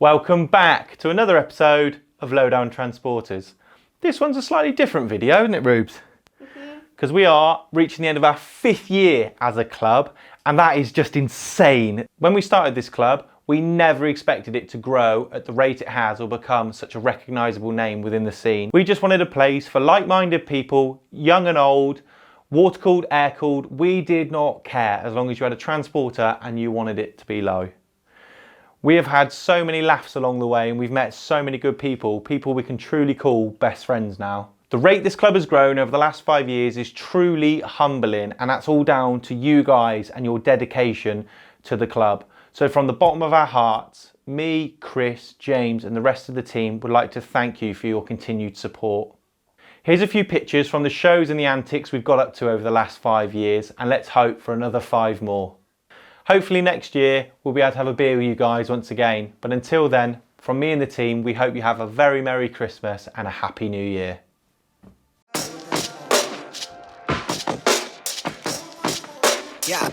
Welcome back to another episode of Lowdown Transporters. This one's a slightly different video, isn't it, Rubes? Because we are reaching the end of our 5th year as a club, and that is just insane. When we started this club, we never expected it to grow at the rate it has or become such a recognisable name within the scene. We just wanted a place for like-minded people, young and old, water-cooled, air-cooled. We did not care as long as you had a transporter and you wanted it to be low. We have had so many laughs along the way and we've met so many good people we can truly call best friends now. The rate this club has grown over the last 5 years is truly humbling, and that's all down to you guys and your dedication to the club. So from the bottom of our hearts, me, Chris, James and the rest of the team would like to thank you for your continued support. Here's a few pictures from the shows and the antics we've got up to over the last 5 years, and let's hope for another 5 more. Hopefully next year we'll be able to have a beer with you guys once again, but until then, from me and the team, we hope you have a very Merry Christmas and a Happy New Year. Yeah.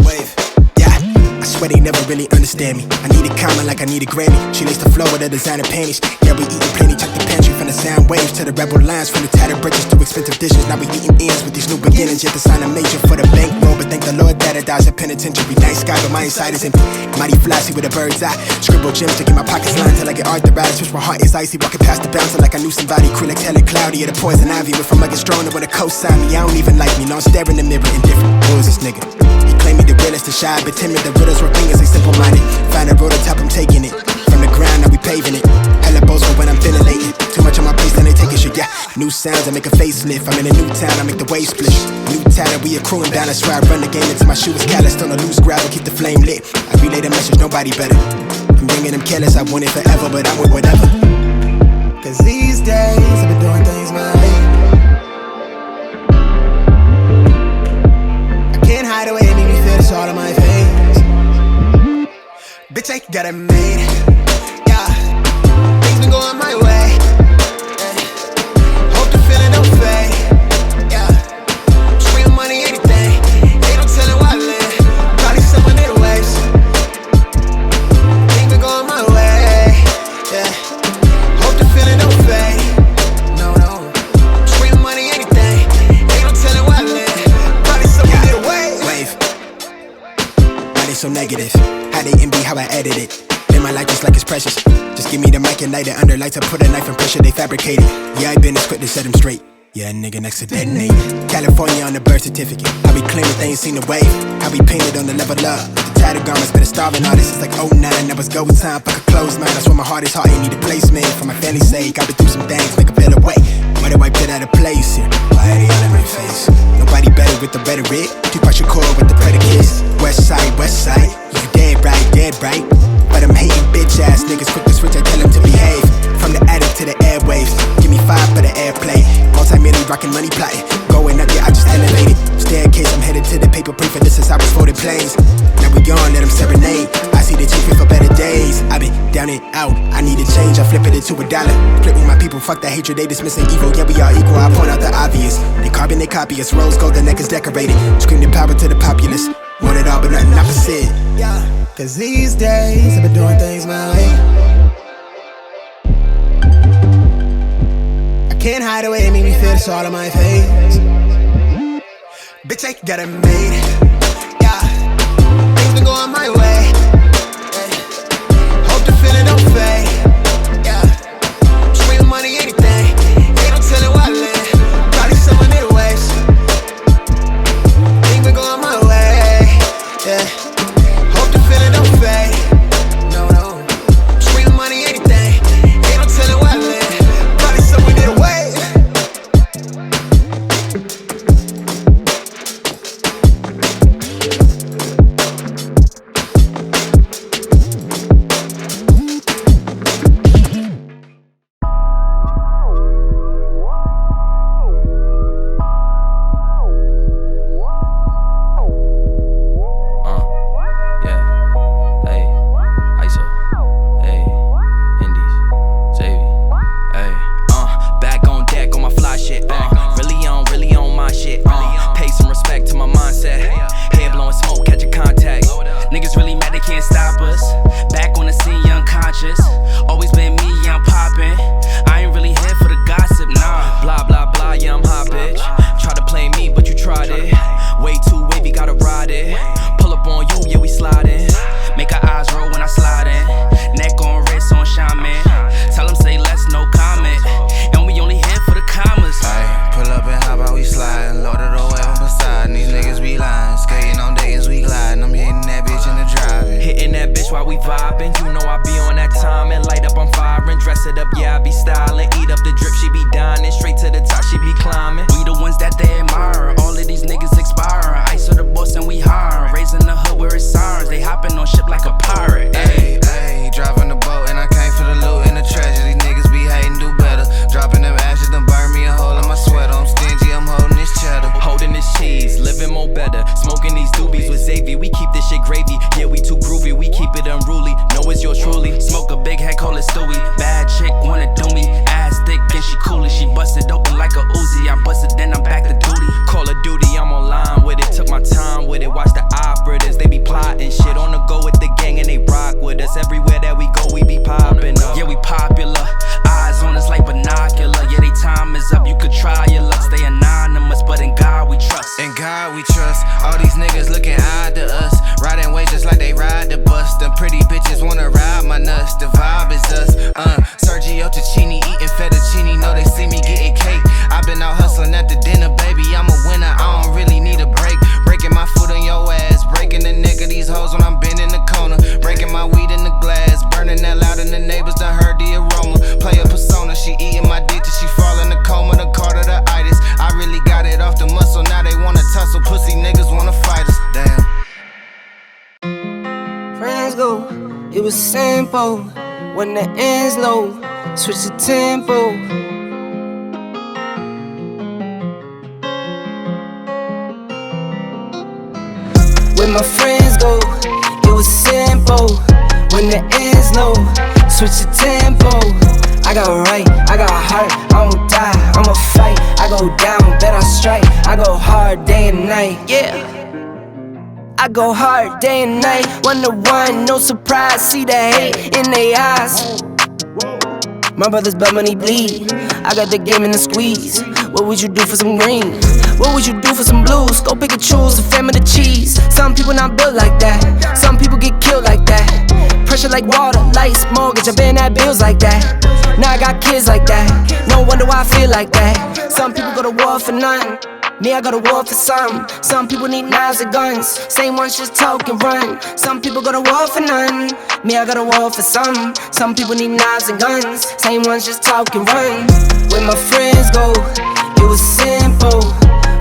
Wave. Yeah. I swear they never really understand me. I need a comment like I need a Grammy. She lays the flow with her designer panties. Yeah, we eating plenty. Check the pantry from the sound waves to the rebel lines, from the tattered bridges to expensive dishes. Now we eating ends with these new beginnings. Yet the sign a major for the bankroll, but thank the Lord that it dies at penitentiary. Nice guy, but my inside is empty. Mighty flashy with a bird's eye. Scribble gems to get my pockets lined till I get arthritis. Switch my heart is icy, walking past the bouncer like I knew somebody. Crew like hella cloudy, yeah, the poison ivy. Went from like a stronger with a co-sign me. I don't even like me, no, I'm staring in the mirror indifferent. Who is this nigga? He claimed me the realest, the shy, but timid. The riddles were fingers, they simple-minded. Find a road on top, I'm taking it. From the ground, now we paving it. Hella boastful when I'm ventilating. Too much on my place, then they taking shit, yeah. New sounds, I make a facelift. I'm in a new town, I make the wave split. New talent, we accruing down. That's why I run the game until my shoe is calloused. On a loose gravel, keep the flame lit. I relay the message, nobody better. I'm bringing them careless, I want it forever, but I'm with whatever. Cause these days, I've been doing things my way. I can't hide away, make me feel this all on my face. Bitch, I got it made. Yeah, things been going my way. Hope the feeling don't fade. Yeah, real money, anything. Ain't no telling why I live. Probably someone in the waves. Things been going my way. Yeah, hope the feeling don't fade. No, real money, anything. Ain't no telling why I live. Probably someone in the waves. Wave. Why they so negative? How they envy how I edit it. Live my life just like it's precious. Just give me the mic and light it under lights. I put a knife and pressure, they fabricate it. Yeah, I been as quick to set them straight. Yeah, nigga next to detonate. California on the birth certificate. How we claim that they ain't seen the wave. How we painted on the level up. The tattered garments been a starving artist since like 09. That was go time, fuck a closed mind. That's why my heart is hard, ain't need a placement. For my family's sake, I've been through some things, make a better way. Why do I put out of place here? Why are they all in my face? Nobody better with the rhetoric. Tupac Shakur with the predicates. West side, you dead right. But I'm hating bitch ass niggas quick to switch, I tell them to behave. From the attic to the airwaves, give me 5 for the airplay. Multi-million rockin' money plotting. Going up, yeah, I just elevated. Staircase, I'm headed to the paper plane for this since I was folded planes. Now we gone, let them serenade. I see the chief for better days. I been down and out, I need a change, I flip it into $1. Flip with my people, fuck that hatred, they dismissing evil. Yeah, we are equal, I point out the obvious. They carbon, they copy us, rose gold, the neck is decorated. Scream the power to the populace. Want it all, but nothing opposite. Yeah, cause these days, I've been doing things my way. I can't hide away, make me feel this all on my face. Bitch, I got it made. Yeah, things been going my way. Hope the feeling don't fade. Yeah, real money, anything. Ain't no telling why I live. Probably someone in the waves. Things been going my way. Yeah, hope the feeling don't fade. No, real money, anything. Ain't no telling why I live. Probably someone in the way. vibing. You know I be on that time and light up, I'm firing. Dress it up, yeah, I be styling. Eat up the drip, she be dining. Straight to the top, she be climbing. We the ones that they admire. All of these niggas expire. Ice of the boss and we hiring. Raising the hood where it's sirens. They hopping on ship like a pirate. Ayy, ayy, driving the boat and I came for the loot and the treasure. These niggas be hating, do better. Dropping them ashes, done burn me a hole in my sweater. I'm stingy, I'm holding this cheddar. Holding this cheese, living more better. Smoking these doobies with Xavy. We keep this shit gravy. Yeah, we too groovy. We keep it unruly. Know it's yours truly. Smoke a big head, call it Stewie. Bad chick wanna do me. Ass thick and she coolie. She busted open like a Uzi. I busted, then I'm back to duty. Call of Duty, I'm online with it. Took my time with it. Watch the operators. They be plotting shit on the go with the gang and they rock with us. Everywhere that we go, we be popping up. Yeah, we popular. Eyes on us like binocular. Yeah, they time is up. You could try your luck. Stay anonymous, but in God we trust. In God we trust. All these niggas looking odd to us. Riding waves just like they ride the bus. Them pretty bitches wanna ride my nuts. The vibe is us. Sergio Tacchini eating fettuccine. Know they see me getting cake. I've been out hustling at the dinner, baby. I'm a winner. I don't really need a break. Breaking my foot on your ass. Breaking the neck of these hoes when I'm bending the corner. Breaking my weed in the glass. Burning that loud and the neighbors done heard the aroma. Play a persona. She eating my dick till she fall in the coma. The card of the itis. I really got it off the muscle. Now they wanna tussle. Pussy niggas wanna fight us. Damn. Friends go, it was simple. When the ends low, switch the tempo. When my friends go, it was simple. When the ends low, switch the tempo. I got right, I got heart, I won't die, I'ma fight. I go down, bet I strike. I go hard day and night, yeah. I go hard day and night. 1 to 1, no surprise. See the hate in their eyes. My brothers blood money bleed. I got the game in the squeeze. What would you do for some green? What would you do for some blues? Go pick and choose, the fam of the cheese. Some people not built like that. Some people get killed like that. Pressure like water, lights, mortgage. I been at bills like that. Now I got kids like that. No wonder why I feel like that. Some people go to war for nothing. Me, I go to war for some. Some people need knives and guns. Same ones just talk and run. Some people go to war for none. Me, I go to war for some. Some people need knives and guns. Same ones just talk and run. When my friends go, it was simple.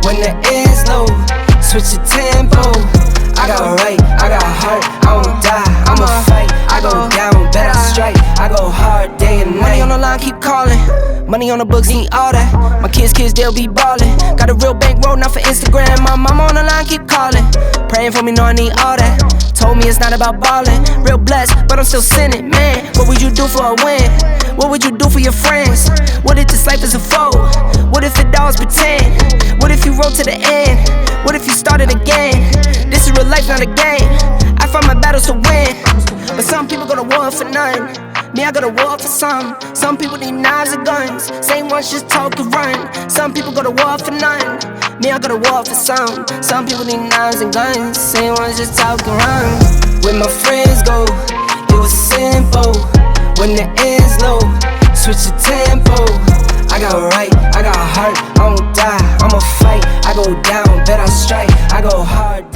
When the ends low, switch the tempo. I got right, I got heart, I won't die, I'ma fight. I go down, bet I strike. I go hard day and night. Money on the line, keep calling. Money on the books, need all that. My kids, they'll be ballin'. Got a real bankroll, not for Instagram. My mama on the line, keep calling. Praying for me, know I need all that. Told me it's not about ballin'. Real blessed, but I'm still sinning, man. What would you do for a win? What would you do for your friends? What if this life is a foe? What if it always pretend? What if you roll to the end? What if you started again? This is real life, not a game. I fight my battles to win. But some people go to war for none. Me, I go to war for some. Some people need knives and guns. Same ones just talk and run. Some people go to war for none. Me, I go to war for some. Some people need knives and guns. Same ones just talk and run. When my friends go, it was simple. When the ends low, switch the tempo. I got right, I got heart, I won't die, I'ma fight. I go down, bet I strike. I go hard.